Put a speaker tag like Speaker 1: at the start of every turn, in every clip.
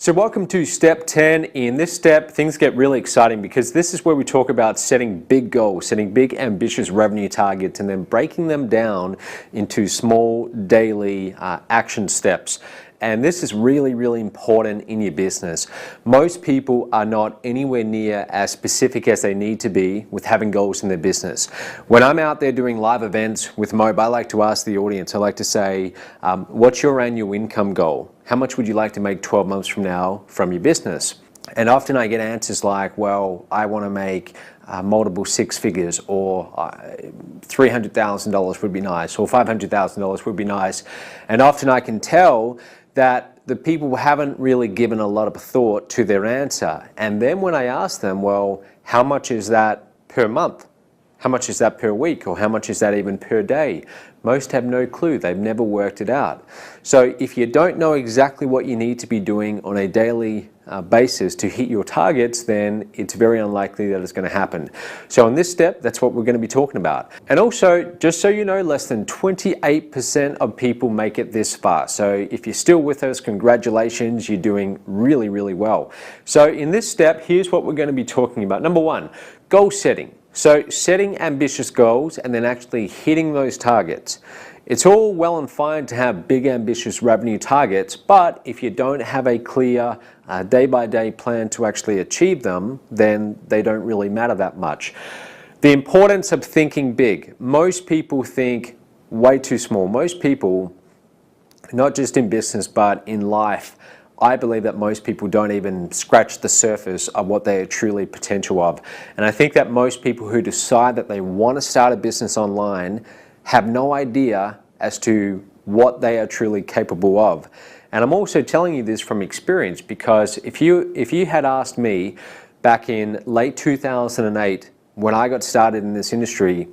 Speaker 1: So welcome to step 10. In this step, things get really exciting because this is where we talk about setting big goals, setting big ambitious revenue targets, and then breaking them down into small daily action steps. And this is really, really important in your business. Most people are not anywhere near as specific as they need to be with having goals in their business. When I'm out there doing live events with Mob, I like to ask the audience, I like to say, what's your annual income goal? How much would you like to make 12 months from now from your business? And often I get answers like, well, I want to make multiple six figures, or $300,000 would be nice, or $500,000 would be nice. And often I can tell that the people haven't really given a lot of thought to their answer. And then when I ask them, well, how much is that per month? How much is that per week? Or how much is that even per day? Most have no clue. They've never worked it out. So if you don't know exactly what you need to be doing on a daily basis to hit your targets, then it's very unlikely that it's going to happen. So in this step, that's what we're going to be talking about. And also, just so you know, less than 28% of people make it this far. So if you're still with us, congratulations, you're doing really, really well. So in this step, here's what we're going to be talking about. Number one, goal setting. So setting ambitious goals and then actually hitting those targets. It's all well and fine to have big ambitious revenue targets, but if you don't have a clear day-by-day plan to actually achieve them, then they don't really matter that much. The importance of thinking big. Most people think way too small. Most people, not just in business but in life, I believe that most people don't even scratch the surface of what they are truly potential of. And I think that most people who decide that they want to start a business online have no idea as to what they are truly capable of. And I'm also telling you this from experience, because if you had asked me back in late 2008 when I got started in this industry,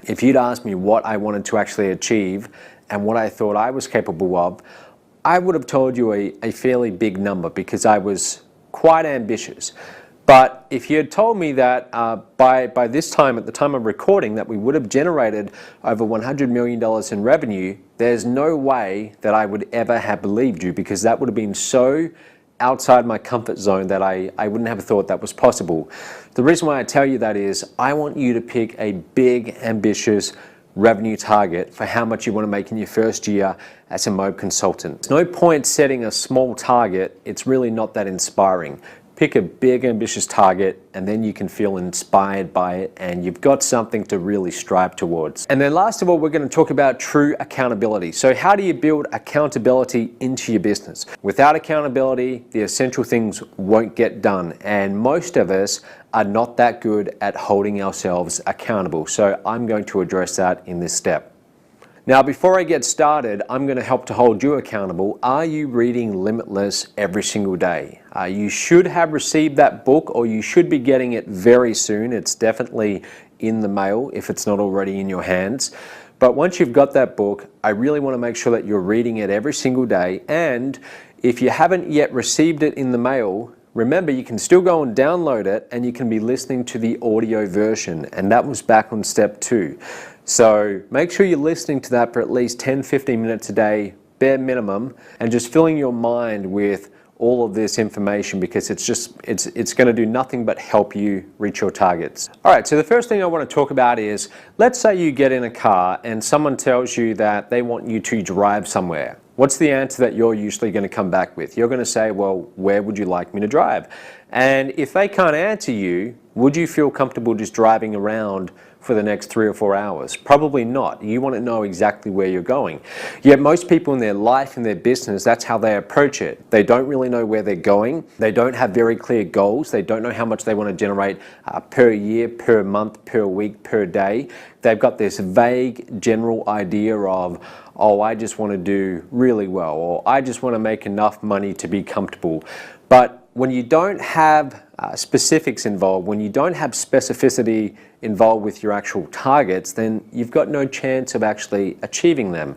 Speaker 1: if you'd asked me what I wanted to actually achieve and what I thought I was capable of, I would have told you a fairly big number because I was quite ambitious. But if you had told me that by this time, at the time of recording, that we would have generated over $100 million in revenue, there's no way that I would ever have believed you, because that would have been so outside my comfort zone that I wouldn't have thought that was possible. The reason why I tell you that is I want you to pick a big, ambitious revenue target for how much you want to make in your first year as a Mob consultant. There's no point setting a small target. It's really not that inspiring. Pick a big, ambitious target, and then you can feel inspired by it, and you've got something to really strive towards. And then last of all, we're going to talk about true accountability. So how do you build accountability into your business? Without accountability, the essential things won't get done, and most of us are not that good at holding ourselves accountable. So I'm going to address that in this step. Now, before I get started, I'm going to help to hold you accountable. Are you reading Limitless every single day? You should have received that book, or you should be getting it very soon. It's definitely in the mail if it's not already in your hands. But once you've got that book, I really want to make sure that you're reading it every single day. And if you haven't yet received it in the mail, remember, you can still go and download it, and you can be listening to the audio version. And that was back on step 2. So make sure you're listening to that for at least 10-15 minutes a day, bare minimum, and just filling your mind with all of this information, because it's going to do nothing but help you reach your targets. All right, so the first thing I want to talk about is, let's say you get in a car and someone tells you that they want you to drive somewhere. What's the answer that you're usually going to come back with? You're going to say, well, where would you like me to drive? And if they can't answer you, would you feel comfortable just driving around for the next 3 or 4 hours? Probably not. You want to know exactly where you're going. Yet most people in their life, in their business, that's how they approach it. They don't really know where they're going. They don't have very clear goals. They don't know how much they want to generate per year, per month, per week, per day. They've got this vague general idea of, oh, I just want to do really well, or I just want to make enough money to be comfortable. But when you don't have specifics involved, when you don't have specificity involved with your actual targets, then you've got no chance of actually achieving them.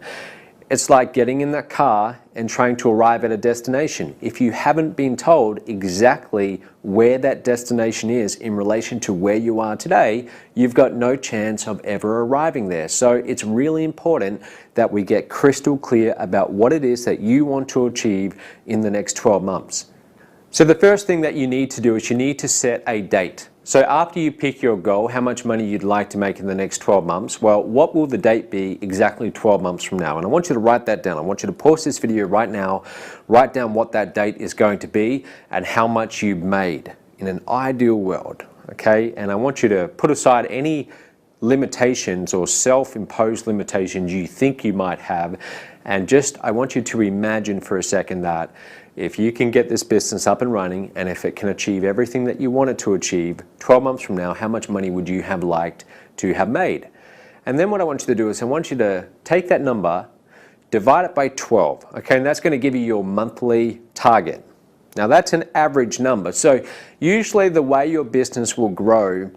Speaker 1: It's like getting in that car and trying to arrive at a destination. If you haven't been told exactly where that destination is in relation to where you are today, you've got no chance of ever arriving there. So it's really important that we get crystal clear about what it is that you want to achieve in the next 12 months. So the first thing that you need to do is you need to set a date. So after you pick your goal, how much money you'd like to make in the next 12 months, well, what will the date be exactly 12 months from now? And I want you to write that down. I want you to pause this video right now, write down what that date is going to be and how much you've made in an ideal world, okay? And I want you to put aside any limitations or self-imposed limitations you think you might have, and I want you to imagine for a second that if you can get this business up and running and if it can achieve everything that you want it to achieve, 12 months from now, how much money would you have liked to have made? And then what I want you to do is I want you to take that number, divide it by 12, okay, and that's going to give you your monthly target. Now that's an average number, so usually the way your business will grow,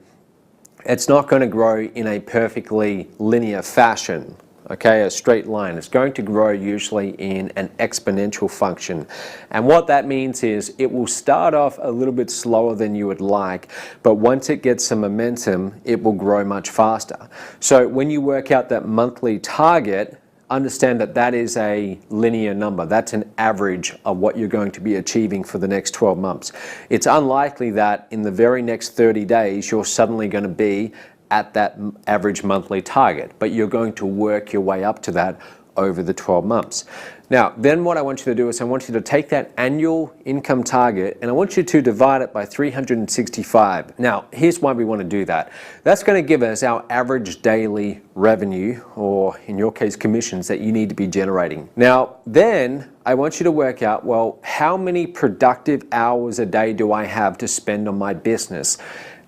Speaker 1: it's not going to grow in a perfectly linear fashion, okay, a straight line. It's going to grow usually in an exponential function. And what that means is it will start off a little bit slower than you would like, but once it gets some momentum, it will grow much faster. So when you work out that monthly target, understand that that is a linear number. That's an average of what you're going to be achieving for the next 12 months. It's unlikely that in the very next 30 days, you're suddenly going to be at that average monthly target, but you're going to work your way up to that over the 12 months. Now, then what I want you to do is I want you to take that annual income target and I want you to divide it by 365. Now, here's why we want to do that. That's going to give us our average daily revenue, or in your case, commissions that you need to be generating. Now, then I want you to work out, well, how many productive hours a day do I have to spend on my business?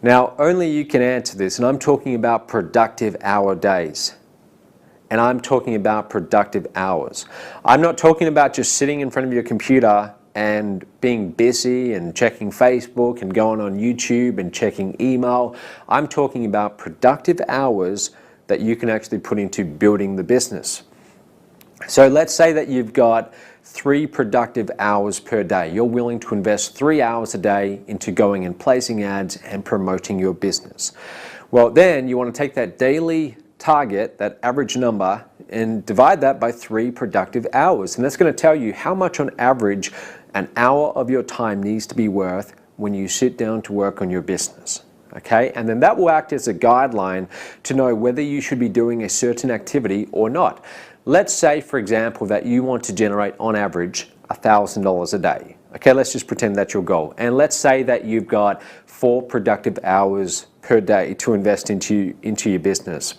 Speaker 1: Now, only you can answer this, and I'm talking about productive hour days. And I'm talking about productive hours. I'm not talking about just sitting in front of your computer and being busy and checking Facebook and going on YouTube and checking email. I'm talking about productive hours that you can actually put into building the business. So let's say that you've got 3 productive hours per day. You're willing to invest 3 hours a day into going and placing ads and promoting your business. Well, then you want to take that daily target, that average number, and divide that by 3 productive hours. And that's going to tell you how much on average an hour of your time needs to be worth when you sit down to work on your business. Okay, and then that will act as a guideline to know whether you should be doing a certain activity or not. Let's say, for example, that you want to generate on average $1,000 a day. Okay, let's just pretend that's your goal. And let's say that you've got 4 productive hours per day to invest into your business.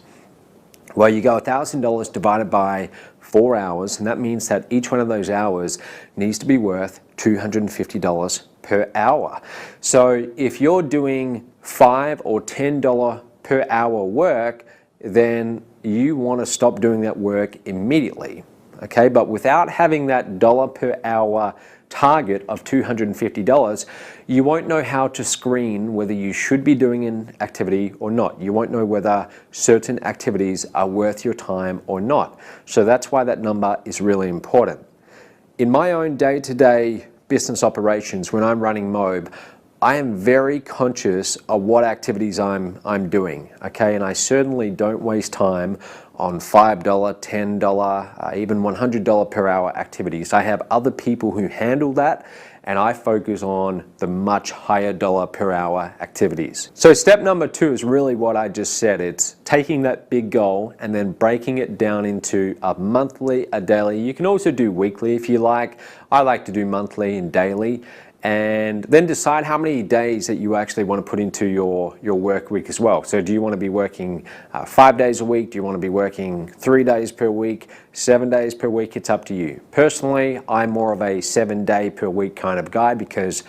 Speaker 1: Well, you go $1,000 divided by 4 hours, and that means that each one of those hours needs to be worth $250 per hour. So if you're doing $5 or $10 per hour work, then you want to stop doing that work immediately. Okay, but without having that dollar per hour target of $250, you won't know how to screen whether you should be doing an activity or not. You won't know whether certain activities are worth your time or not. So that's why that number is really important. In my own day-to-day business operations, when I'm running Mob, I am very conscious of what activities I'm doing, okay? And I certainly don't waste time on $5, $10, even $100 per hour activities. I have other people who handle that, and I focus on the much higher dollar per hour activities. So step number 2 is really what I just said. It's taking that big goal and then breaking it down into a monthly, a daily. You can also do weekly if you like. I like to do monthly and daily. And then decide how many days that you actually want to put into your work week as well. So do you want to be working 5 days a week? Do you want to be working 3 days per week, 7 days per week? It's up to you. Personally, I'm more of a 7-day per week kind of guy because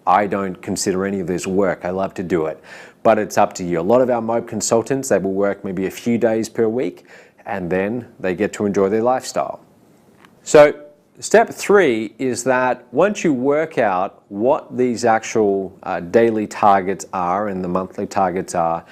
Speaker 1: I don't consider any of this work. I love to do it, but it's up to you. A lot of our Mob consultants, they will work maybe a few days per week and then they get to enjoy their lifestyle. So step 3 is that once you work out what these actual daily targets are and the monthly targets are,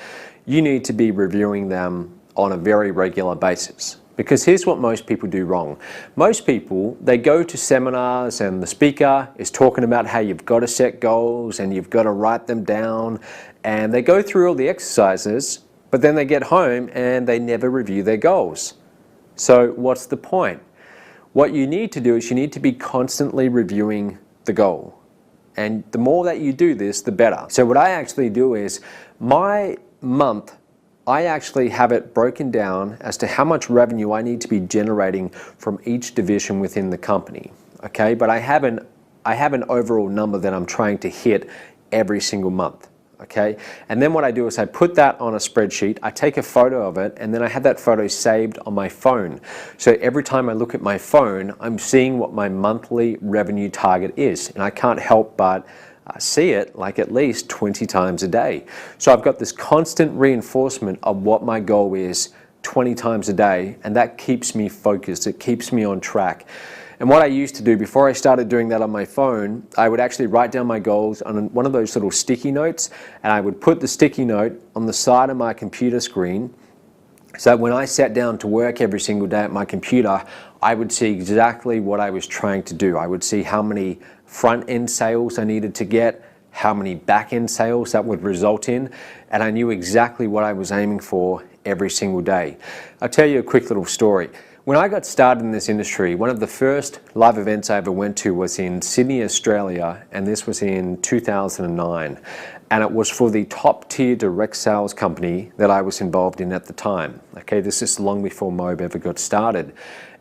Speaker 1: you need to be reviewing them on a very regular basis. Because here's what most people do wrong. Most people, they go to seminars and the speaker is talking about how you've got to set goals and you've got to write them down, and they go through all the exercises, but then they get home and they never review their goals. So what's the point? What you need to do is you need to be constantly reviewing the goal. And the more that you do this, the better. So what I actually do is my month, I actually have it broken down as to how much revenue I need to be generating from each division within the company. Okay, but I have an overall number that I'm trying to hit every single month. Okay, and then what I do is I put that on a spreadsheet, I take a photo of it, and then I have that photo saved on my phone. So every time I look at my phone, I'm seeing what my monthly revenue target is, and I can't help but see it like at least 20 times a day. So I've got this constant reinforcement of what my goal is 20 times a day, and that keeps me focused, it keeps me on track. And what I used to do before I started doing that on my phone, I would actually write down my goals on one of those little sticky notes, and I would put the sticky note on the side of my computer screen, so that when I sat down to work every single day at my computer, I would see exactly what I was trying to do. I would see how many front-end sales I needed to get, how many back-end sales that would result in, and I knew exactly what I was aiming for every single day. I'll tell you a quick little story. When I got started in this industry, one of the first live events I ever went to was in Sydney, Australia, and this was in 2009. And it was for the top tier direct sales company that I was involved in at the time. Okay, this is long before Mobe ever got started.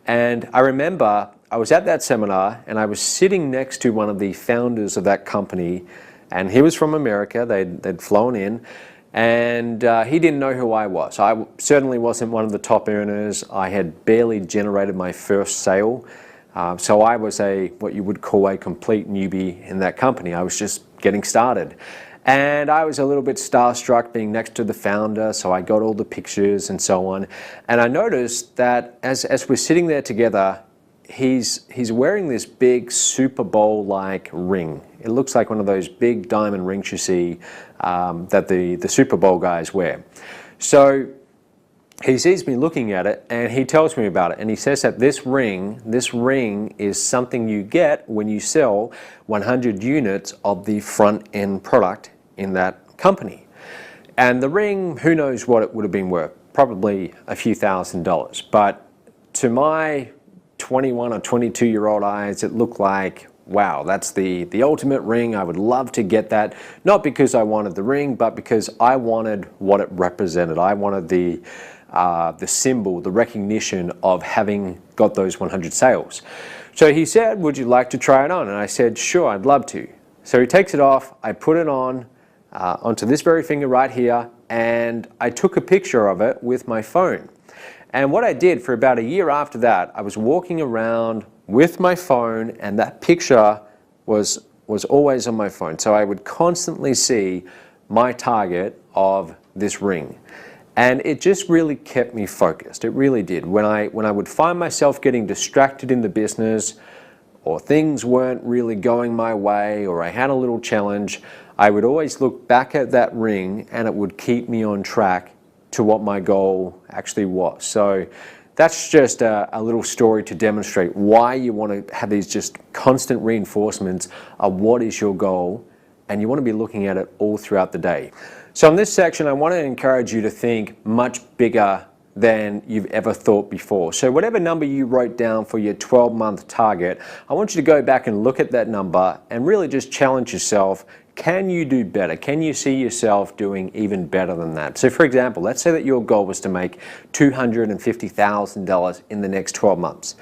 Speaker 1: And I remember I was at that seminar and I was sitting next to one of the founders of that company, and he was from America, they'd flown in, and he didn't know who I was. I certainly wasn't one of the top earners. I had barely generated my first sale. So I was what you would call a complete newbie in that company. I was just getting started. And I was a little bit starstruck being next to the founder, so I got all the pictures and so on. And I noticed that as we're sitting there together, he's wearing this big Super Bowl-like ring. It looks like one of those big diamond rings you see that the Super Bowl guys wear. So he sees me looking at it and he tells me about it, and he says that this ring is something you get when you sell 100 units of the front end product in that company. And the ring, who knows what it would have been worth, probably a few $1,000s, but to my 21 or 22-year-old eyes, it looked like, wow, that's the ultimate ring. I would love to get that, not because I wanted the ring, but because I wanted what it represented. I wanted the symbol, the recognition of having got those 100 sales. So he said, would you like to try it on? And I said, sure, I'd love to. So he takes it off, I put it on, onto this very finger right here, and I took a picture of it with my phone. And what I did for about a year after that, I was walking around with my phone, and that picture was always on my phone. So I would constantly see my target of this ring. And it just really kept me focused. It really did. When I would find myself getting distracted in the business, or things weren't really going my way, or I had a little challenge, I would always look back at that ring and it would keep me on track to what my goal actually was. So that's just a little story to demonstrate why you want to have these just constant reinforcements of what is your goal, and you want to be looking at it all throughout the day. So in this section, I want to encourage you to think much bigger than you've ever thought before. So whatever number you wrote down for your 12-month target, I want you to go back and look at that number and really just challenge yourself. Can you do better? Can you see yourself doing even better than that? So for example, let's say that your goal was to make $250,000 in the next 12 months.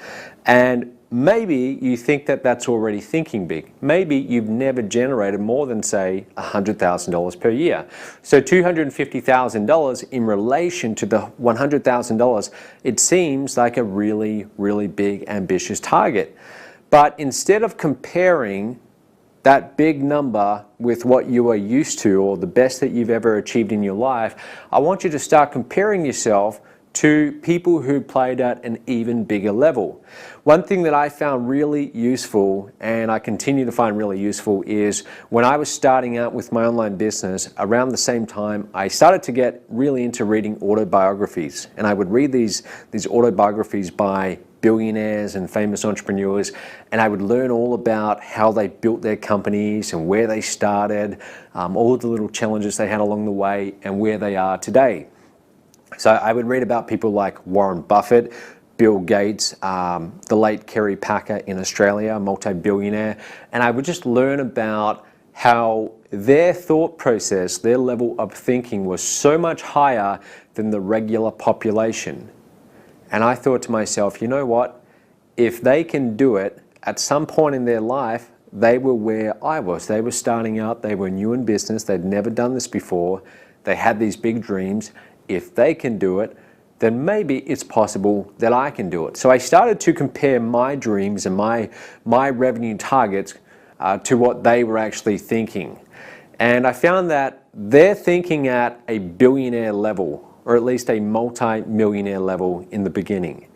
Speaker 1: And maybe you think that that's already thinking big. Maybe you've never generated more than, say, $100,000 per year. So $250,000 in relation to the $100,000, it seems like a really, really big, ambitious target. But instead of comparing that big number with what you are used to or the best that you've ever achieved in your life, I want you to start comparing yourself to people who played at an even bigger level. One thing that I found really useful, and I continue to find really useful, is when I was starting out with my online business, around the same time, I started to get really into reading autobiographies. And I would read these autobiographies by billionaires and famous entrepreneurs, and I would learn all about how they built their companies and where they started, all of the little challenges they had along the way, and where they are today. So I would read about people like Warren Buffett, Bill Gates, the late Kerry Packer in Australia, a multi-billionaire, and I would just learn about how their thought process, their level of thinking was so much higher than the regular population. And I thought to myself, you know what? If they can do it, at some point in their life, they were where I was. They were starting out, they were new in business, they'd never done this before, they had these big dreams. If they can do it, then maybe it's possible that I can do it. So I started to compare my dreams and my revenue targets to what they were actually thinking. And I found that they're thinking at a billionaire level, or at least a multi-millionaire level in the beginning.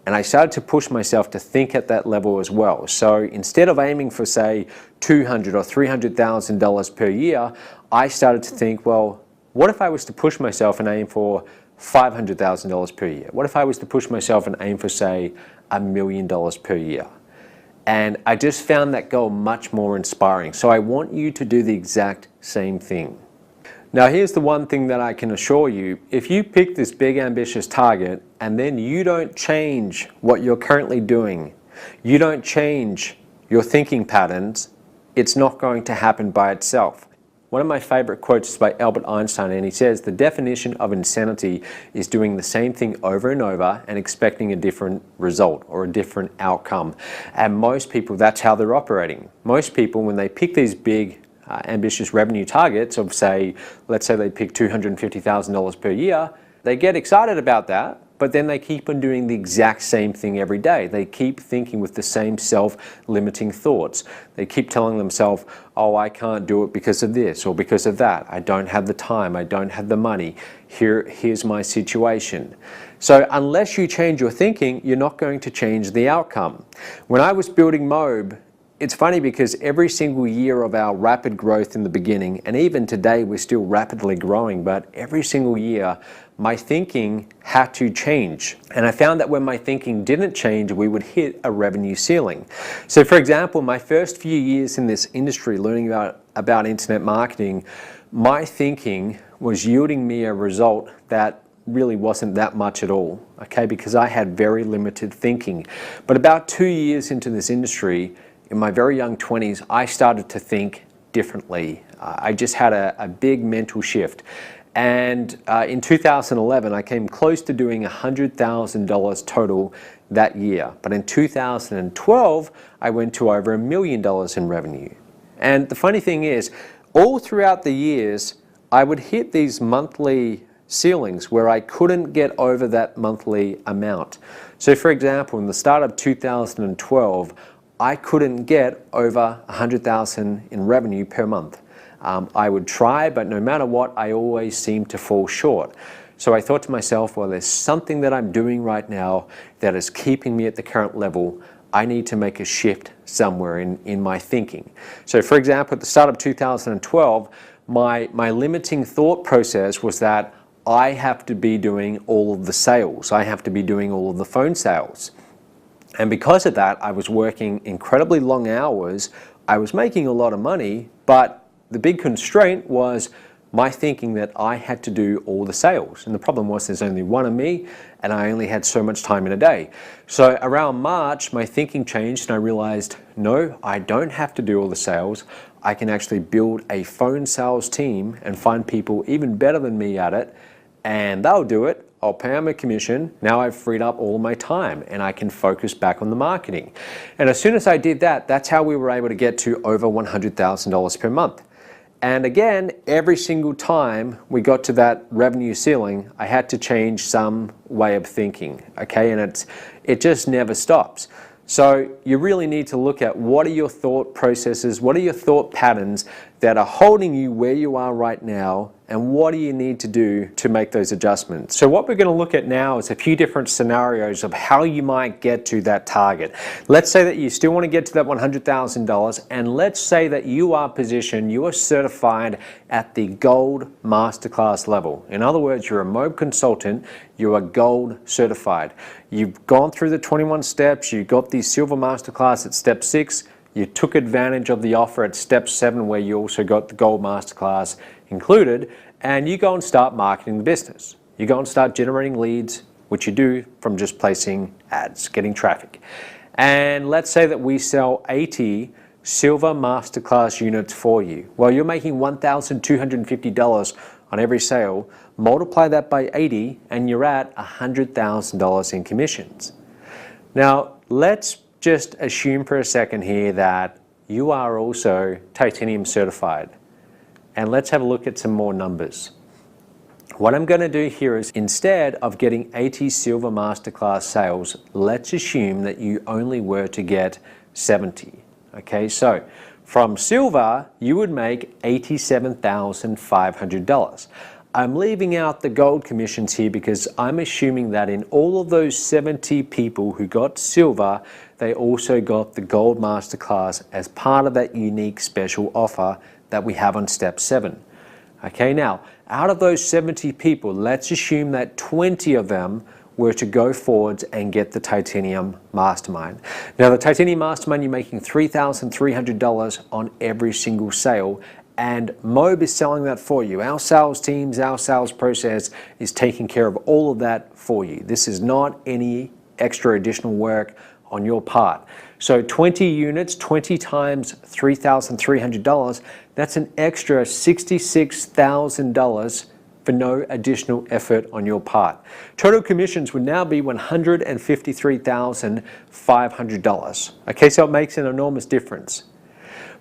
Speaker 1: And I started to push myself to think at that level as well. So instead of aiming for, say, $200,000 or $300,000 per year, I started to think, well, what if I was to push myself and aim for $500,000 per year? What if I was to push myself and aim for, say, $1 million per year? And I just found that goal much more inspiring. So I want you to do the exact same thing. Now, here's the one thing that I can assure you. If you pick this big, ambitious target and then you don't change what you're currently doing, you don't change your thinking patterns, it's not going to happen by itself. One of my favorite quotes is by Albert Einstein, and he says, the definition of insanity is doing the same thing over and over and expecting a different result or a different outcome. And most people, that's how they're operating. Most people, when they pick these big, ambitious revenue targets of, say, let's say they pick $250,000 per year, they get excited about that, but then they keep on doing the exact same thing every day. They keep thinking with the same self-limiting thoughts. They keep telling themselves, oh, I can't do it because of this or because of that. I don't have the time. I don't have the money. Here's my situation. So unless you change your thinking, you're not going to change the outcome. When I was building Mobe, it's funny because every single year of our rapid growth in the beginning, and even today we're still rapidly growing, but every single year my thinking had to change. And I found that when my thinking didn't change, we would hit a revenue ceiling. So for example, my first few years in this industry, learning about internet marketing, my thinking was yielding me a result that really wasn't that much at all, okay, because I had very limited thinking. But about 2 years into this industry, in my very young 20s, I started to think differently. I just had a big mental shift. And in 2011, I came close to doing $100,000 total that year. But in 2012, I went to over $1 million in revenue. And the funny thing is, all throughout the years, I would hit these monthly ceilings where I couldn't get over that monthly amount. So for example, in the start of 2012, I couldn't get over $100,000 in revenue per month. I would try, but no matter what, I always seemed to fall short. So I thought to myself, well, there's something that I'm doing right now that is keeping me at the current level. I need to make a shift somewhere in my thinking. So for example, at the start of 2012, my limiting thought process was that I have to be doing all of the sales. I have to be doing all of the phone sales. And because of that, I was working incredibly long hours. I was making a lot of money, but the big constraint was my thinking that I had to do all the sales. And the problem was there's only one of me, and I only had so much time in a day. So around March, my thinking changed, and I realized, no, I don't have to do all the sales. I can actually build a phone sales team and find people even better than me at it, and they'll do it. I'll pay them a commission. Now I've freed up all of my time and I can focus back on the marketing. And as soon as I did that, that's how we were able to get to over $100,000 per month. And again, every single time we got to that revenue ceiling, I had to change some way of thinking, okay? And it just never stops. So you really need to look at what are your thought processes, what are your thought patterns that are holding you where you are right now, and what do you need to do to make those adjustments? So what we're going to look at now is a few different scenarios of how you might get to that target. Let's say that you still want to get to that $100,000, and let's say that you are positioned, you are certified at the Gold Masterclass level. In other words, you're a MOB consultant, you are Gold certified. You've gone through the 21 steps, you got the Silver Masterclass at step 6, you took advantage of the offer at step 7 where you also got the Gold Masterclass included, and you go and start marketing the business. You go and start generating leads, which you do from just placing ads, getting traffic. And let's say that we sell 80 Silver Masterclass units for you. Well, you're making $1,250 on every sale. Multiply that by 80 and you're at $100,000 in commissions. Now, let's just assume for a second here that you are also titanium certified. And let's have a look at some more numbers. What I'm going to do here is, instead of getting 80 Silver Masterclass sales, let's assume that you only were to get 70. Okay, so from Silver, you would make $87,500. I'm leaving out the Gold commissions here because I'm assuming that in all of those 70 people who got Silver, they also got the Gold Masterclass as part of that unique special offer that we have on step 7. Okay, now, out of those 70 people, let's assume that 20 of them were to go forwards and get the Titanium Mastermind. Now, the Titanium Mastermind, you're making $3,300 on every single sale, and MOB is selling that for you. Our sales teams, our sales process is taking care of all of that for you. This is not any extra additional work on your part. So 20 units, 20 times $3,300, that's an extra $66,000 for no additional effort on your part. Total commissions would now be $153,500. Okay, so it makes an enormous difference.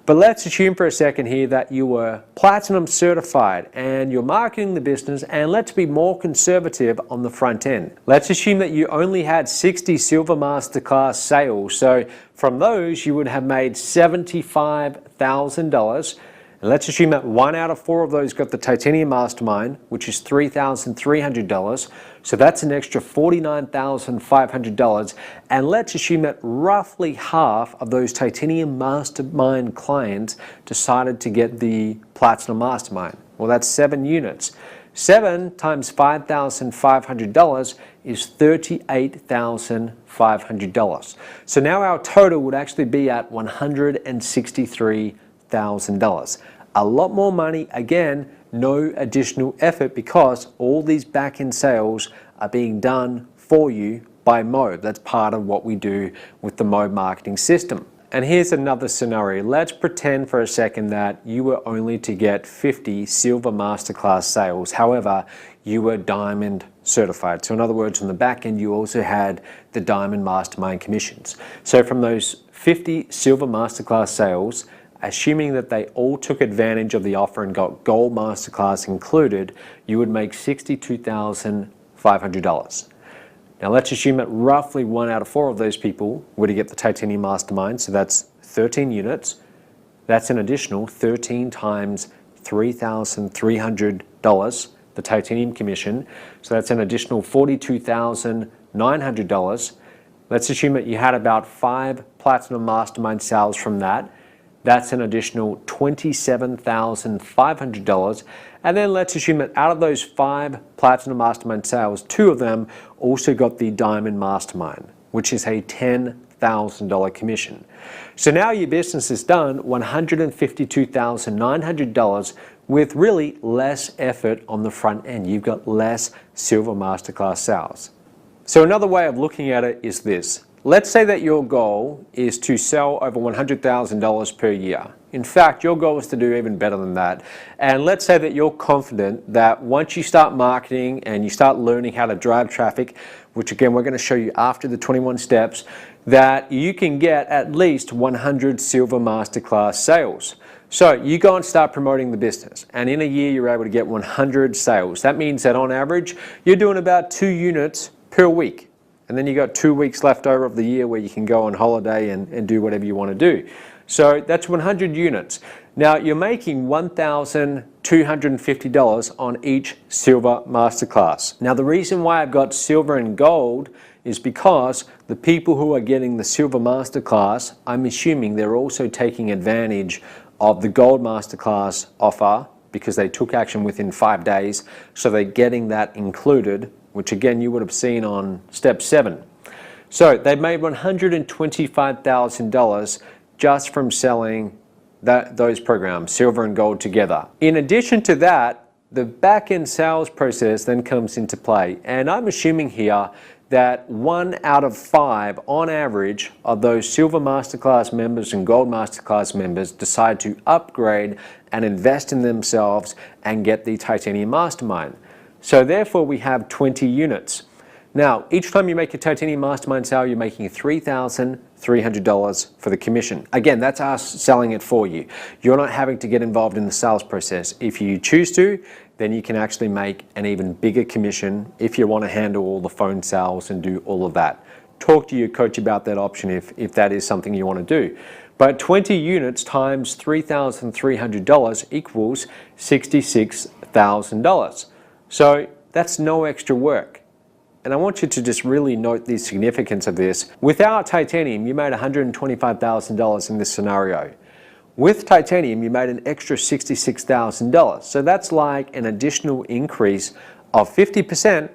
Speaker 1: But let's assume for a second here that you were Platinum certified and you're marketing the business, and let's be more conservative on the front end. Let's assume that you only had 60 Silver Masterclass sales. So from those, you would have made $75,000. And let's assume that 1 out of 4 of those got the Titanium Mastermind, which is $3,300. So that's an extra $49,500. And let's assume that roughly half of those Titanium Mastermind clients decided to get the Platinum Mastermind. Well, that's 7 units. 7 times $5,500 is $38,500. So now our total would actually be at $163,000. A lot more money, again, no additional effort, because all these back-end sales are being done for you by MOB. That's part of what we do with the MOB marketing system. And here's another scenario. Let's pretend for a second that you were only to get 50 Silver Masterclass sales. However, you were Diamond certified. So in other words, on the back end, you also had the Diamond Mastermind commissions. So from those 50 Silver Masterclass sales, assuming that they all took advantage of the offer and got Gold Masterclass included, you would make $62,500. Now let's assume that roughly 1 out of 4 of those people were to get the Titanium Mastermind, so that's 13 units. That's an additional 13 times $3,300, the Titanium commission, so that's an additional $42,900. Let's assume that you had about 5 Platinum Mastermind sales from that. That's an additional $27,500. And then let's assume that out of those 5 Platinum Mastermind sales, 2 of them also got the Diamond Mastermind, which is a $10,000 commission. So now your business has done $152,900 with really less effort on the front end. You've got less Silver Masterclass sales. So another way of looking at it is this. Let's say that your goal is to sell over $100,000 per year. In fact, your goal is to do even better than that. And let's say that you're confident that once you start marketing and you start learning how to drive traffic, which again, we're going to show you after the 21 steps, that you can get at least 100 Silver Masterclass sales. So you go and start promoting the business, and in a year you're able to get 100 sales. That means that on average, you're doing about 2 units per week. and then you got 2 weeks left over of the year where you can go on holiday and do whatever you want to do. So that's 100 units. Now you're making $1,250 on each silver masterclass. Now the reason why I've got silver and gold is because the people who are getting the silver masterclass, I'm assuming they're also taking advantage of the gold masterclass offer because they took action within 5 days. So they're getting that included, which again you would have seen on step 7. So they've made $125,000 just from selling those programs, silver and gold together. In addition to that, the back-end sales process then comes into play. And I'm assuming here that 1 out of 5 on average of those silver masterclass members and gold masterclass members decide to upgrade and invest in themselves and get the titanium mastermind. So therefore we have 20 units. Now, each time you make a titanium mastermind sale, you're making $3,300 for the commission. Again, that's us selling it for you. You're not having to get involved in the sales process. If you choose to, then you can actually make an even bigger commission if you want to handle all the phone sales and do all of that. Talk to your coach about that option if that is something you want to do. But 20 units times $3,300 equals $66,000. So that's no extra work. And I want you to just really note the significance of this. Without titanium, you made $125,000 in this scenario. With titanium, you made an extra $66,000. So that's like an additional increase of 50%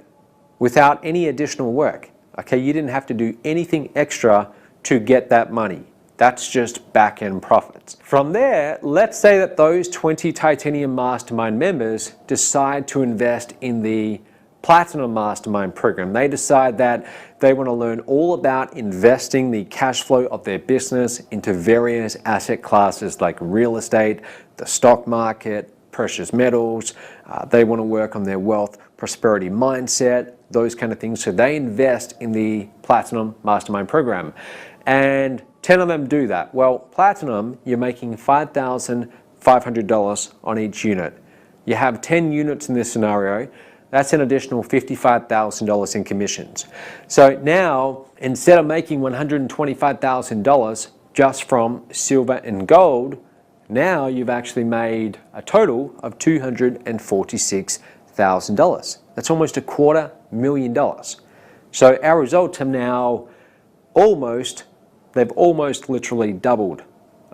Speaker 1: without any additional work. Okay, you didn't have to do anything extra to get that money. That's just back-end profits. From there, let's say that those 20 Titanium Mastermind members decide to invest in the Platinum Mastermind program. They decide that they want to learn all about investing the cash flow of their business into various asset classes like real estate, the stock market, precious metals. They want to work on their wealth, prosperity mindset, those kind of things. So they invest in the Platinum Mastermind program. And 10 of them do that. Well, Platinum, you're making $5,500 on each unit. You have 10 units in this scenario. That's an additional $55,000 in commissions. So now, instead of making $125,000 just from silver and gold, now you've actually made a total of $246,000. That's almost $250,000. So our results have now they've almost literally doubled.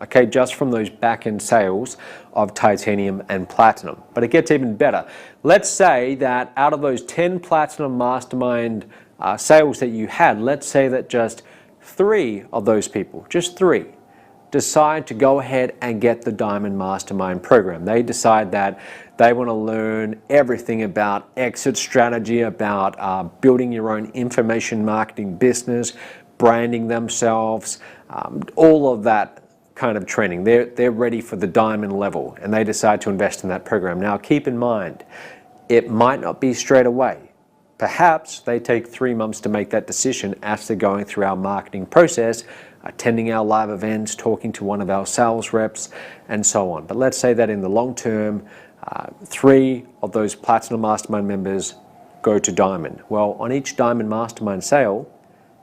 Speaker 1: Okay, just from those back-end sales of titanium and platinum. But it gets even better. Let's say that out of those 10 Platinum Mastermind sales that you had, let's say that just 3 of those people, just 3, decide to go ahead and get the Diamond Mastermind program. They decide that they want to learn everything about exit strategy, about building your own information marketing business, branding themselves, all of that kind of training. They're ready for the diamond level and they decide to invest in that program. Now keep in mind, it might not be straight away. Perhaps they take 3 months to make that decision as they're going through our marketing process, attending our live events, talking to one of our sales reps, and so on. But let's say that in the long term, 3 of those Platinum Mastermind members go to Diamond. Well, on each Diamond Mastermind sale,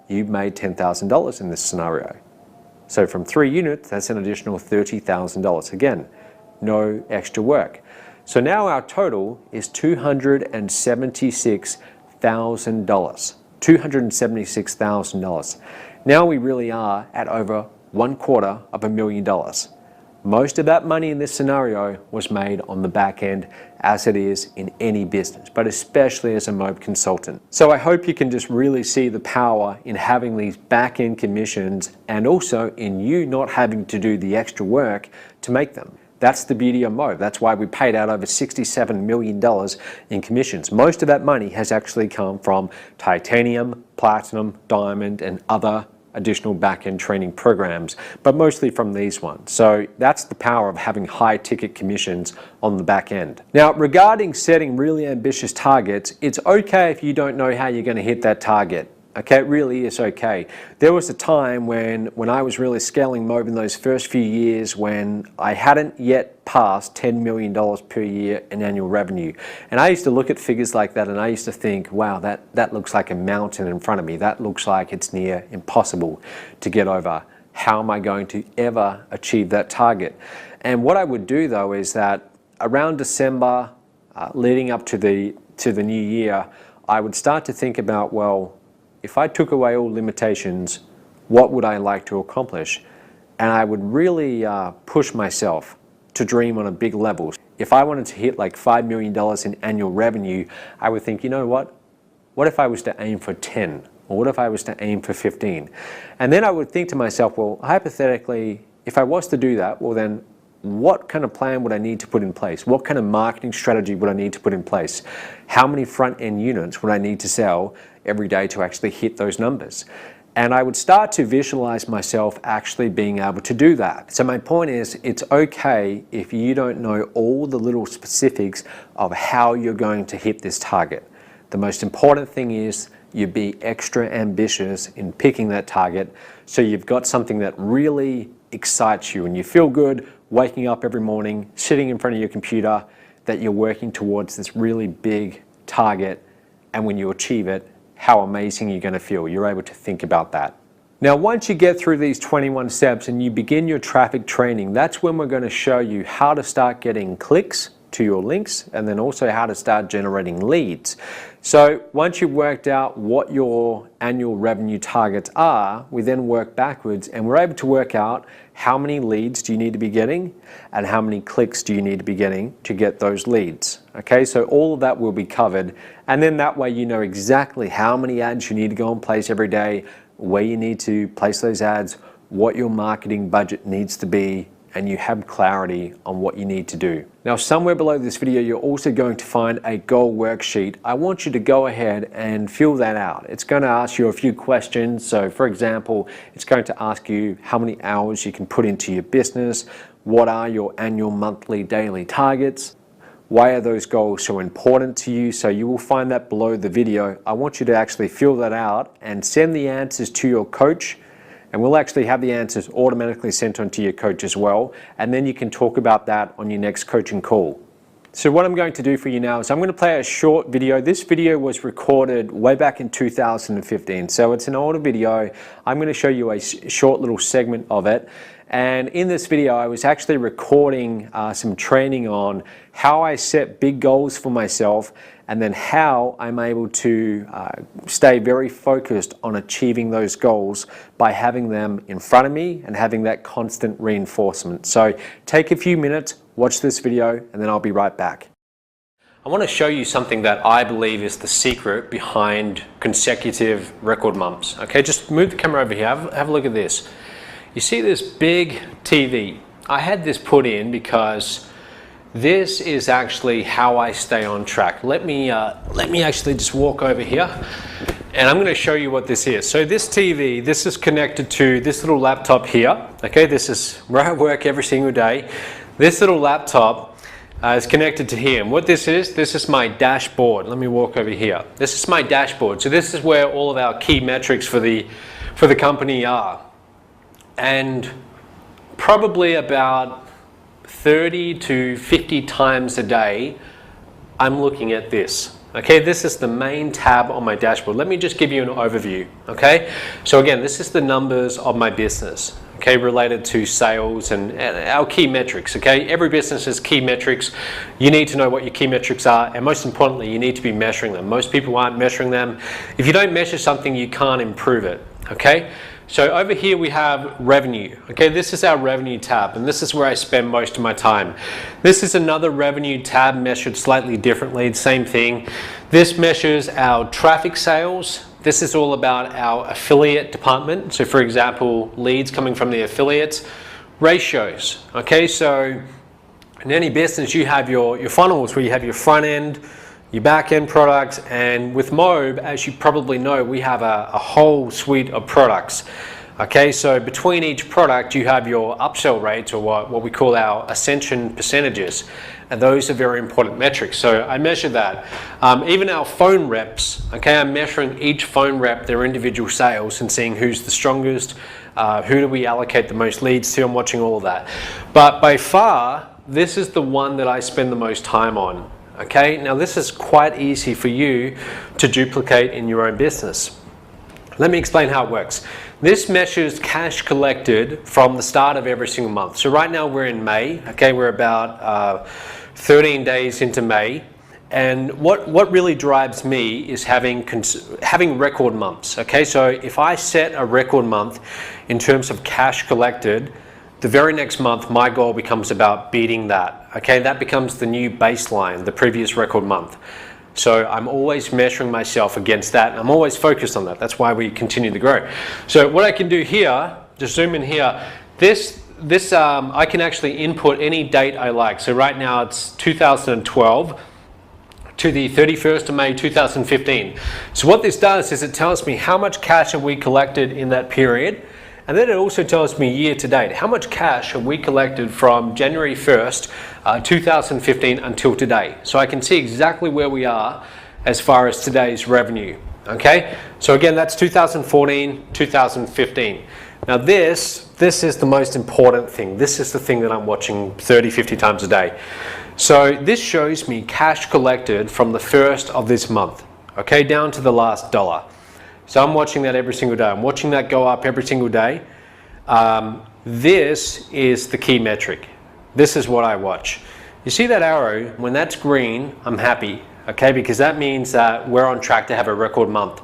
Speaker 1: you've made $10,000 in this scenario. So from 3 units, that's an additional $30,000. Again, no extra work. So now our total is $276,000. $276,000. Now we really are at over $250,000. Most of that money in this scenario was made on the back end, as it is in any business, but especially as a MOB consultant. So I hope you can just really see the power in having these back end commissions and also in you not having to do the extra work to make them. That's the beauty of MOB. That's why we paid out over $67 million in commissions. Most of that money has actually come from titanium, platinum, diamond, and other additional back-end training programs, but mostly from these ones. So that's the power of having high ticket commissions on the back end. Now, regarding setting really ambitious targets, it's okay if you don't know how you're going to hit that target. Okay, it really is okay. There was a time when I was really scaling Mob in those first few years when I hadn't yet passed $10 million per year in annual revenue. And I used to look at figures like that and I used to think, wow, that looks like a mountain in front of me. That looks like it's near impossible to get over. How am I going to ever achieve that target? And what I would do though is that around December, leading up to the new year, I would start to think about, well, if I took away all limitations, what would I like to accomplish? And I would really push myself to dream on a big level. If I wanted to hit like $5 million in annual revenue, I would think, you know what? What if I was to aim for 10? Or what if I was to aim for 15? And then I would think to myself, well, hypothetically, if I was to do that, well then, what kind of plan would I need to put in place? What kind of marketing strategy would I need to put in place? How many front-end units would I need to sell every day to actually hit those numbers? And I would start to visualize myself actually being able to do that. So my point is, it's okay if you don't know all the little specifics of how you're going to hit this target. The most important thing is you be extra ambitious in picking that target so you've got something that really excites you and you feel good waking up every morning, sitting in front of your computer, that you're working towards this really big target, and when you achieve it, how amazing you're going to feel. You're able to think about that. Now, once you get through these 21 steps and you begin your traffic training, that's when we're going to show you how to start getting clicks to your links and then also how to start generating leads. So once you've worked out what your annual revenue targets are, we then work backwards and we're able to work out how many leads do you need to be getting and how many clicks do you need to be getting to get those leads. Okay, so all of that will be covered, and then that way you know exactly how many ads you need to go and place every day, where you need to place those ads, what your marketing budget needs to be, and you have clarity on what you need to do. Now, somewhere below this video, you're also going to find a goal worksheet. I want you to go ahead and fill that out. It's going to ask you a few questions. So for example, it's going to ask you how many hours you can put into your business, what are your annual, monthly, daily targets, why are those goals so important to you? So you will find that below the video. I want you to actually fill that out and send the answers to your coach. And we'll actually have the answers automatically sent on to your coach as well. And then you can talk about that on your next coaching call. So what I'm going to do for you now is I'm going to play a short video. This video was recorded way back in 2015. So it's an older video. I'm going to show you a short little segment of it. And in this video, I was actually recording some training on how I set big goals for myself and then how I'm able to stay very focused on achieving those goals by having them in front of me and having that constant reinforcement. So take a few minutes, watch this video, and then I'll be right back. I want to show you something that I believe is the secret behind consecutive record months. Okay, just move the camera over here, have a look at this. You see this big TV? I had this put in because this is actually how I stay on track. Let me actually just walk over here and I'm going to show you what this is. So this TV, this is connected to this little laptop here. Okay, this is where I work every single day. This little laptop is connected to here. And what this is my dashboard. Let me walk over here. This is my dashboard. So this is where all of our key metrics for the company are. And probably about 30 to 50 times a day, I'm looking at this. Okay, this is the main tab on my dashboard. Let me just give you an overview. Okay, so again, this is the numbers of my business. Okay, related to sales and our key metrics. Okay, every business has key metrics. You need to know what your key metrics are, and most importantly, you need to be measuring them. Most people aren't measuring them. If you don't measure something, you can't improve it. Okay. So over here we have revenue. Okay, this is our revenue tab, and this is where I spend most of my time. This is another revenue tab measured slightly differently, same thing. This measures our traffic sales. This is all about our affiliate department. So for example, leads coming from the affiliates, ratios. Okay, so in any business you have your funnels where you have your front end, your back-end products, and with Mob, as you probably know, we have a whole suite of products. Okay, so between each product you have your upsell rates, or what we call our ascension percentages, and those are very important metrics. So I measure that. Even our phone reps, okay, I'm measuring each phone rep, their individual sales, and seeing who's the strongest, who do we allocate the most leads to. I'm watching all of that. But by far, this is the one that I spend the most time on. Okay, now this is quite easy for you to duplicate in your own business. Let me explain how it works. This measures cash collected from the start of every single month. So right now we're in May, okay, we're about 13 days into May. And what really drives me is having record months, okay? So if I set a record month in terms of cash collected, the very next month my goal becomes about beating that, okay? That becomes the new baseline, the previous record month. So I'm always measuring myself against that, and I'm always focused on that. That's why we continue to grow. So what I can do here, just zoom in here, I can actually input any date I like. So right now it's 2012 to the 31st of May 2015. So what this does is it tells me how much cash have we collected in that period, and then it also tells me year to date. How much cash have we collected from January 1st, 2015 until today? So I can see exactly where we are as far as today's revenue, okay? So again, that's 2014, 2015. Now this is the most important thing. This is the thing that I'm watching 30, 50 times a day. So this shows me cash collected from the first of this month, okay, down to the last dollar. So I'm watching that every single day. I'm watching that go up every single day. This is the key metric. This is what I watch. You see that arrow? When that's green, I'm happy, okay? Because that means that we're on track to have a record month.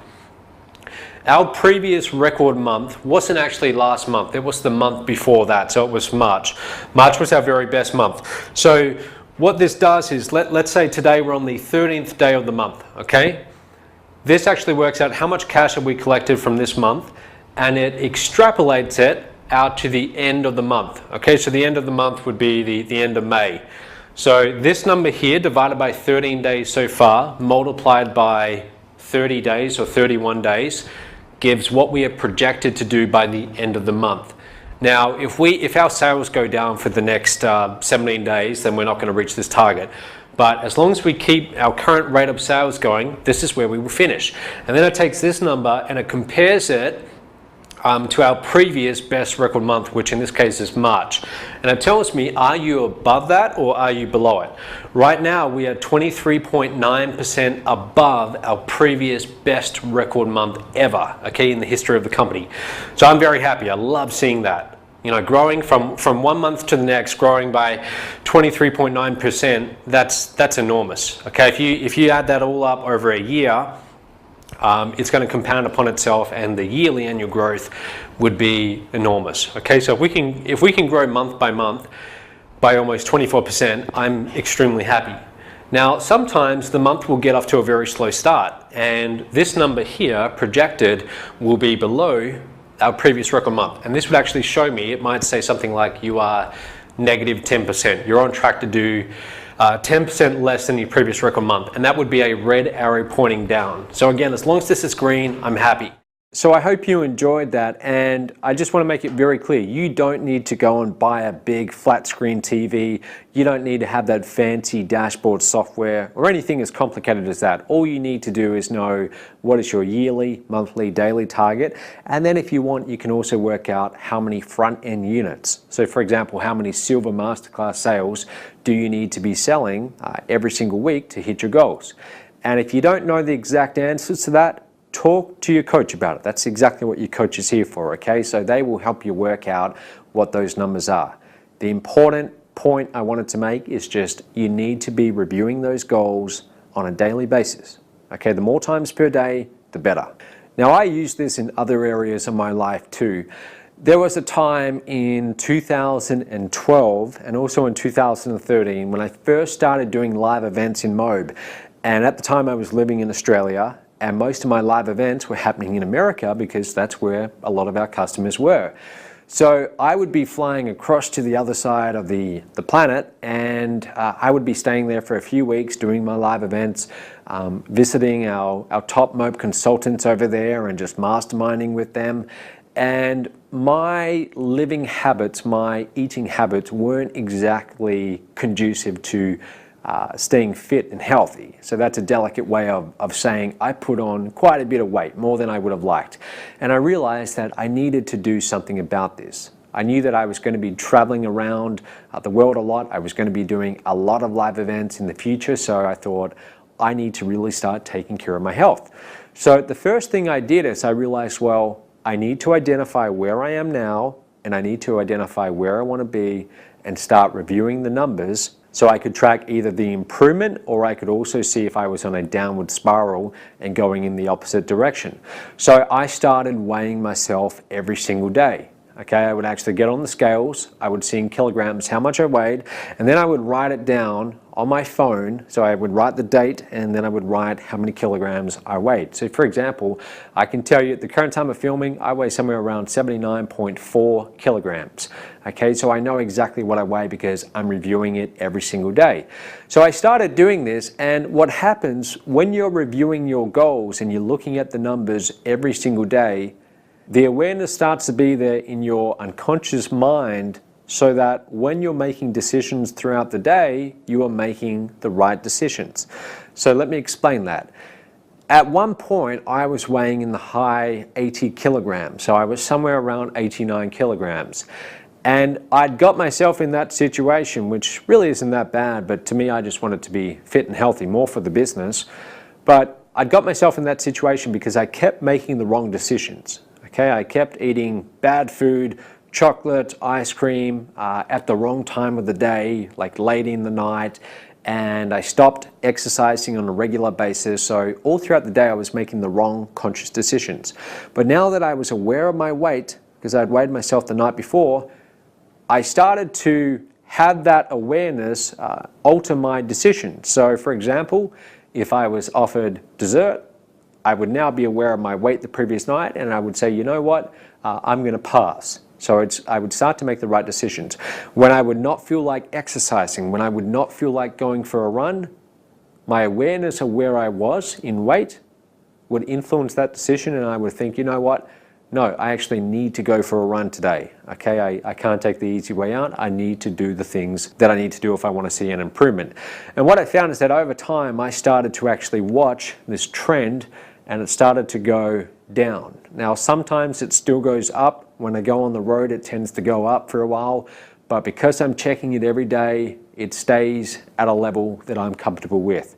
Speaker 1: Our previous record month wasn't actually last month. It was the month before that, so it was March. March was our very best month. So what this does is, let's say today we're on the 13th day of the month, okay? This actually works out how much cash have we collected from this month, and it extrapolates it out to the end of the month. Okay, so the end of the month would be the end of May. So this number here divided by 13 days so far, multiplied by 30 days or 31 days, gives what we are projected to do by the end of the month. Now, if our sales go down for the next 17 days, then we're not going to reach this target. But as long as we keep our current rate of sales going, this is where we will finish. And then it takes this number and it compares it to our previous best record month, which in this case is March. And it tells me, are you above that or are you below it? Right now, we are 23.9% above our previous best record month ever, okay, in the history of the company. So I'm very happy. I love seeing that. You know, growing from 1 month to the next, growing by 23.9%, that's enormous. Okay, if you add that all up over a year, it's going to compound upon itself, and the yearly annual growth would be enormous. Okay, so if we can grow month by month by almost 24%, I'm extremely happy. Now, sometimes the month will get off to a very slow start, and this number here projected will be below our previous record month. And this would actually show me, it might say something like you are negative 10%. You're on track to do 10% less than your previous record month. And that would be a red arrow pointing down. So again, as long as this is green, I'm happy. So I hope you enjoyed that, and I just want to make it very clear, you don't need to go and buy a big flat screen TV, you don't need to have that fancy dashboard software or anything as complicated as that. All you need to do is know what is your yearly, monthly, daily target, and then if you want, you can also work out how many front-end units. So for example, how many Silver Masterclass sales do you need to be selling every single week to hit your goals? And if you don't know the exact answers to that, talk to your coach about it. That's exactly what your coach is here for, okay? So they will help you work out what those numbers are. The important point I wanted to make is just you need to be reviewing those goals on a daily basis, okay? The more times per day, the better. Now, I use this in other areas of my life too. There was a time in 2012 and also in 2013 when I first started doing live events in Moab. And at the time I was living in Australia, and most of my live events were happening in America because that's where a lot of our customers were. So I would be flying across to the other side of the planet, and I would be staying there for a few weeks doing my live events, visiting our top Moab consultants over there and just masterminding with them. And my living habits, my eating habits weren't exactly conducive to staying fit and healthy. So that's a delicate way of saying I put on quite a bit of weight, more than I would have liked. And I realized that I needed to do something about this. I knew that I was going to be traveling around the world a lot. I was going to be doing a lot of live events in the future. So I thought I need to really start taking care of my health. So the first thing I did is I realized, well, I need to identify where I am now, and I need to identify where I want to be and start reviewing the numbers so I could track either the improvement, or I could also see if I was on a downward spiral and going in the opposite direction. So I started weighing myself every single day. Okay, I would actually get on the scales, I would see in kilograms how much I weighed, and then I would write it down on my phone. So I would write the date, and then I would write how many kilograms I weighed. So for example, I can tell you at the current time of filming, I weigh somewhere around 79.4 kilograms. Okay, so I know exactly what I weigh because I'm reviewing it every single day. So I started doing this, and what happens when you're reviewing your goals and you're looking at the numbers every single day, the awareness starts to be there in your unconscious mind, so that when you're making decisions throughout the day, you are making the right decisions. So let me explain that. At one point, I was weighing in the high 80 kilograms. So I was somewhere around 89 kilograms. And I'd got myself in that situation, which really isn't that bad, but to me, I just wanted to be fit and healthy, more for the business. But I'd got myself in that situation because I kept making the wrong decisions. Okay, I kept eating bad food, chocolate, ice cream at the wrong time of the day, like late in the night, and I stopped exercising on a regular basis. So all throughout the day I was making the wrong conscious decisions. But now that I was aware of my weight, because I'd weighed myself the night before, I started to have that awareness alter my decisions. So for example, if I was offered dessert, I would now be aware of my weight the previous night, and I would say, you know what, I'm going to pass. So I would start to make the right decisions. When I would not feel like exercising, when I would not feel like going for a run, my awareness of where I was in weight would influence that decision, and I would think, you know what, no, I actually need to go for a run today. Okay, I can't take the easy way out. I need to do the things that I need to do if I want to see an improvement. And what I found is that over time, I started to actually watch this trend, and it started to go down. Now, sometimes it still goes up. When I go on the road, it tends to go up for a while, but because I'm checking it every day, it stays at a level that I'm comfortable with.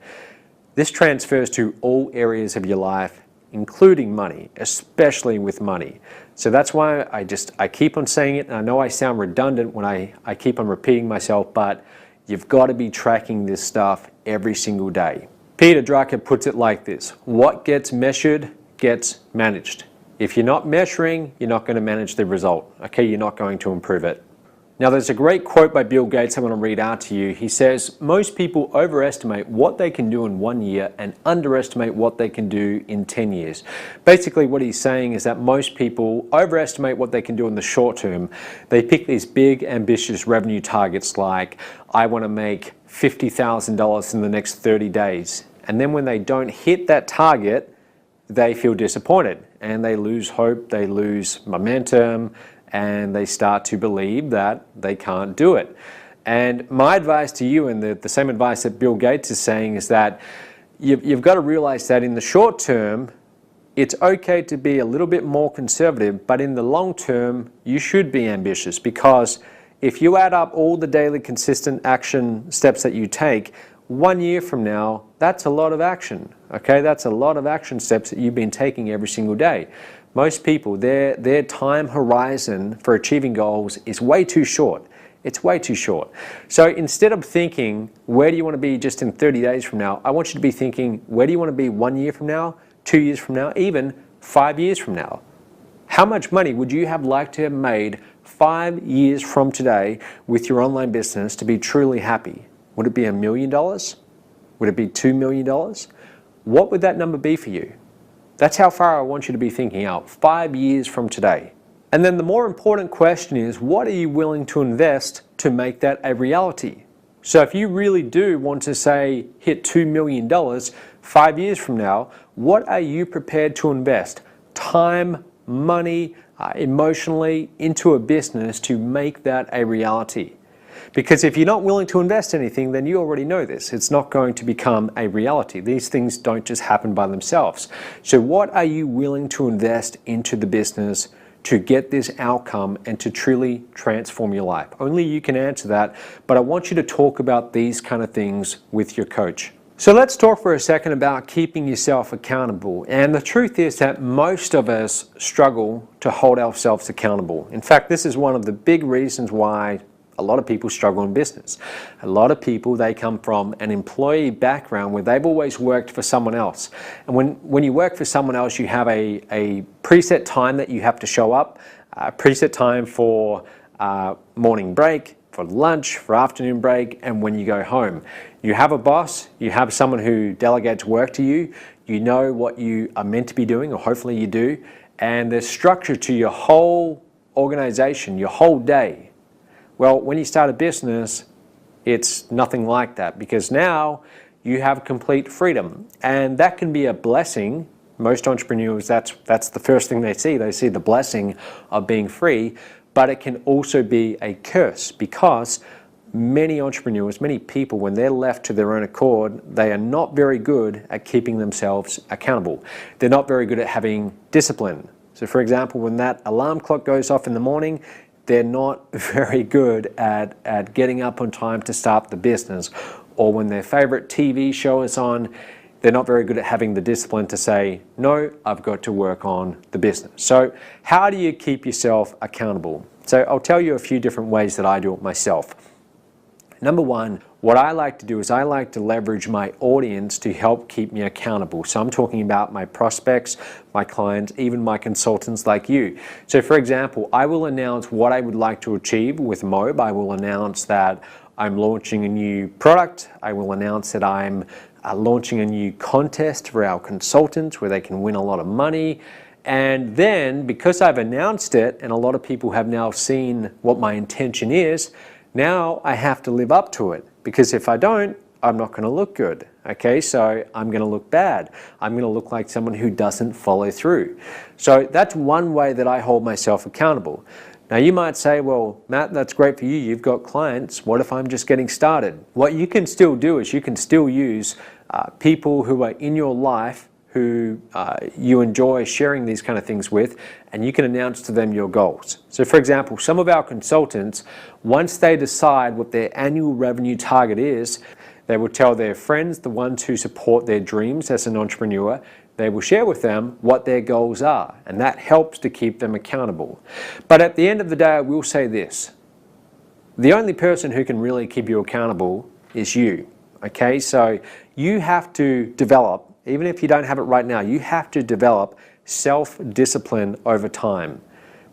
Speaker 1: This transfers to all areas of your life, including money, especially with money. So that's why I keep on saying it, and I know I sound redundant when I keep on repeating myself, but you've got to be tracking this stuff every single day. Peter Drucker puts it like this: what gets measured gets managed. If you're not measuring, you're not going to manage the result. Okay, you're not going to improve it. Now, there's a great quote by Bill Gates I'm going to read out to you. He says, most people overestimate what they can do in 1 year and underestimate what they can do in 10 years. Basically, what he's saying is that most people overestimate what they can do in the short term. They pick these big, ambitious revenue targets like, I want to make $50,000 in the next 30 days. And then when they don't hit that target, they feel disappointed and they lose hope, they lose momentum, and they start to believe that they can't do it. And my advice to you, and the same advice that Bill Gates is saying, is that you've got to realize that in the short term, it's okay to be a little bit more conservative, but in the long term, you should be ambitious, because if you add up all the daily consistent action steps that you take, 1 year from now, that's a lot of action. Okay, that's a lot of action steps that you've been taking every single day. Most people, their time horizon for achieving goals is way too short. It's way too short. So instead of thinking, where do you want to be just in 30 days from now, I want you to be thinking, where do you want to be 1 year from now, 2 years from now, even 5 years from now? How much money would you have liked to have made 5 years from today with your online business to be truly happy? Would it be $1 million? Would it be $2 million? What would that number be for you? That's how far I want you to be thinking out, 5 years from today. And then the more important question is, what are you willing to invest to make that a reality? So if you really do want to, say, hit $2 million 5 years from now, what are you prepared to invest? Time, money, emotionally into a business to make that a reality. Because if you're not willing to invest anything, then you already know this. It's not going to become a reality. These things don't just happen by themselves. So what are you willing to invest into the business to get this outcome and to truly transform your life? Only you can answer that, but I want you to talk about these kind of things with your coach. So let's talk for a second about keeping yourself accountable. And the truth is that most of us struggle to hold ourselves accountable. In fact, this is one of the big reasons why a lot of people struggle in business. A lot of people, they come from an employee background where they've always worked for someone else. And when you work for someone else, you have a preset time that you have to show up, a preset time for morning break, for lunch, for afternoon break, and when you go home. You have a boss, you have someone who delegates work to you, you know what you are meant to be doing, or hopefully you do, and there's structure to your whole organization, your whole day. Well, when you start a business, it's nothing like that, because now you have complete freedom, and that can be a blessing. Most entrepreneurs, that's the first thing they see. They see the blessing of being free, but it can also be a curse, because many entrepreneurs, many people, when they're left to their own accord, they are not very good at keeping themselves accountable. They're not very good at having discipline. So for example, when that alarm clock goes off in the morning, they're not very good at getting up on time to start the business. Or when their favorite TV show is on, they're not very good at having the discipline to say, no, I've got to work on the business. So how do you keep yourself accountable? So I'll tell you a few different ways that I do it myself. Number one, what I like to do is I like to leverage my audience to help keep me accountable. So I'm talking about my prospects, my clients, even my consultants like you. So for example, I will announce what I would like to achieve with Mobe. I will announce that I'm launching a new product. I will announce that I'm launching a new contest for our consultants where they can win a lot of money. And then, because I've announced it and a lot of people have now seen what my intention is, now I have to live up to it, because if I don't, I'm not going to look good. Okay, so I'm going to look bad. I'm going to look like someone who doesn't follow through. So that's one way that I hold myself accountable. Now you might say, well, Matt, that's great for you. You've got clients. What if I'm just getting started? What you can still do is you can still use people who are in your life who you enjoy sharing these kind of things with, and you can announce to them your goals. So for example, some of our consultants, once they decide what their annual revenue target is, they will tell their friends, the ones who support their dreams as an entrepreneur, they will share with them what their goals are, and that helps to keep them accountable. But at the end of the day, I will say this: the only person who can really keep you accountable is you. Okay, so you have to develop, even if you don't have it right now, you have to develop self-discipline over time,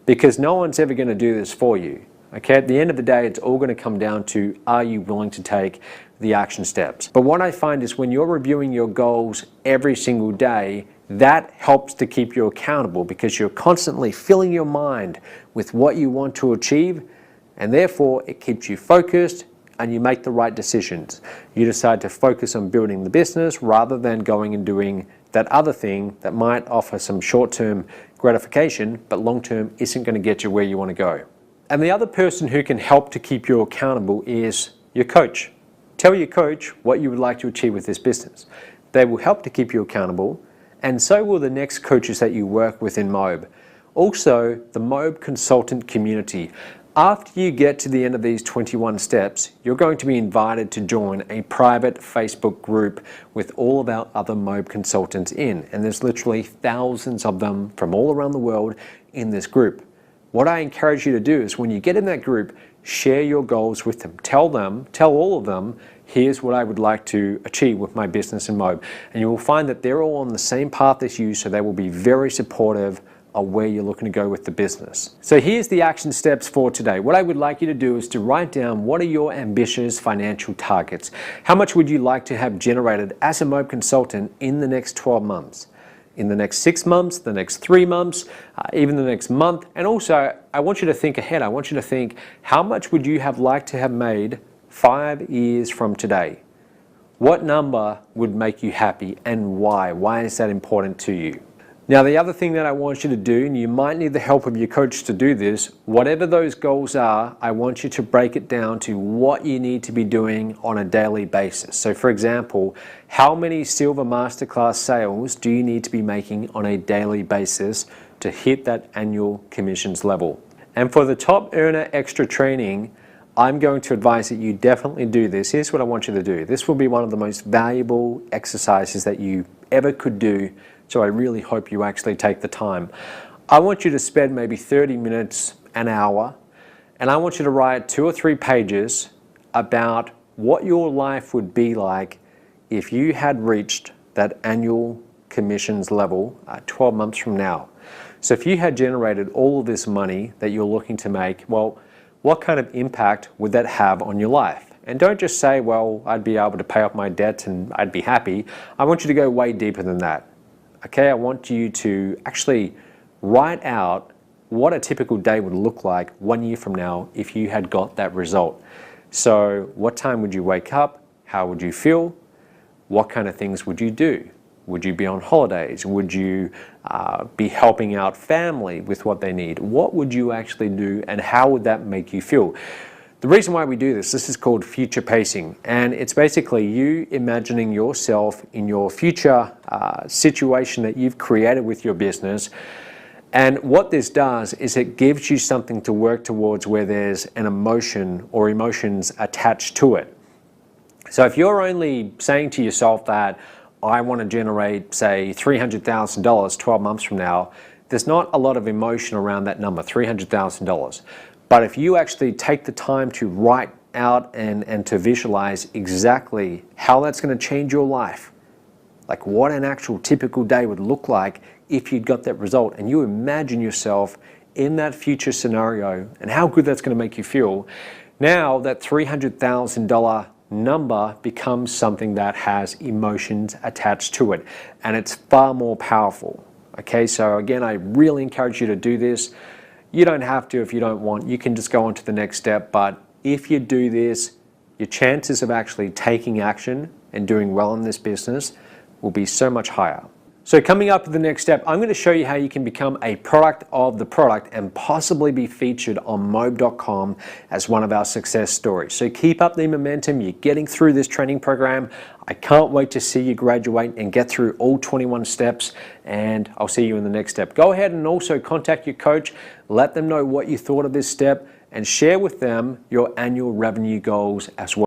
Speaker 1: because no one's ever going to do this for you. Okay, at the end of the day, it's all going to come down to, are you willing to take the action steps? But what I find is when you're reviewing your goals every single day, that helps to keep you accountable, because you're constantly filling your mind with what you want to achieve, and therefore it keeps you focused and you make the right decisions. You decide to focus on building the business rather than going and doing that other thing that might offer some short-term gratification, but long-term isn't going to get you where you want to go. And the other person who can help to keep you accountable is your coach. Tell your coach what you would like to achieve with this business. They will help to keep you accountable, and so will the next coaches that you work with in Mobe. Also, the Mobe consultant community. After you get to the end of these 21 steps, you're going to be invited to join a private Facebook group with all of our other Mobe consultants in. And there's literally thousands of them from all around the world in this group. What I encourage you to do is when you get in that group, share your goals with them. Tell all of them, here's what I would like to achieve with my business in Mobe. And you will find that they're all on the same path as you, so they will be very supportive of where you're looking to go with the business. So here's the action steps for today. What I would like you to do is to write down, what are your ambitious financial targets? How much would you like to have generated as a Mobe consultant in the next 12 months? In the next 6 months, the next 3 months, even the next month? And also, I want you to think ahead. I want you to think, how much would you have liked to have made 5 years from today? What number would make you happy and why? Why is that important to you? Now, the other thing that I want you to do, and you might need the help of your coach to do this, whatever those goals are, I want you to break it down to what you need to be doing on a daily basis. So for example, how many Silver Masterclass sales do you need to be making on a daily basis to hit that annual commissions level? And for the top earner extra training, I'm going to advise that you definitely do this. Here's what I want you to do. This will be one of the most valuable exercises that you ever could do. So I really hope you actually take the time. I want you to spend maybe 30 minutes, an hour, and I want you to write 2 or 3 pages about what your life would be like if you had reached that annual commissions level 12 months from now. So if you had generated all of this money that you're looking to make, well, what kind of impact would that have on your life? And don't just say, well, I'd be able to pay off my debt and I'd be happy. I want you to go way deeper than that. Okay, I want you to actually write out what a typical day would look like 1 year from now if you had got that result. So what time would you wake up? How would you feel? What kind of things would you do? Would you be on holidays? Would you be helping out family with what they need? What would you actually do, and how would that make you feel? The reason why we do this is called future pacing, and it's basically you imagining yourself in your future situation that you've created with your business. And what this does is it gives you something to work towards where there's an emotion or emotions attached to it. So if you're only saying to yourself that I want to generate, say, $300,000 12 months from now, there's not a lot of emotion around that number, $300,000. But if you actually take the time to write out and to visualize exactly how that's going to change your life, like what an actual typical day would look like if you'd got that result, and you imagine yourself in that future scenario and how good that's going to make you feel, now that $300,000 number becomes something that has emotions attached to it, and it's far more powerful. Okay, so again, I really encourage you to do this. You don't have to if you don't want. You can just go on to the next step, but if you do this, your chances of actually taking action and doing well in this business will be so much higher. So coming up to the next step, I'm going to show you how you can become a product of the product and possibly be featured on mobe.com as one of our success stories. So keep up the momentum. You're getting through this training program. I can't wait to see you graduate and get through all 21 steps, and I'll see you in the next step. Go ahead and also contact your coach. Let them know what you thought of this step and share with them your annual revenue goals as well.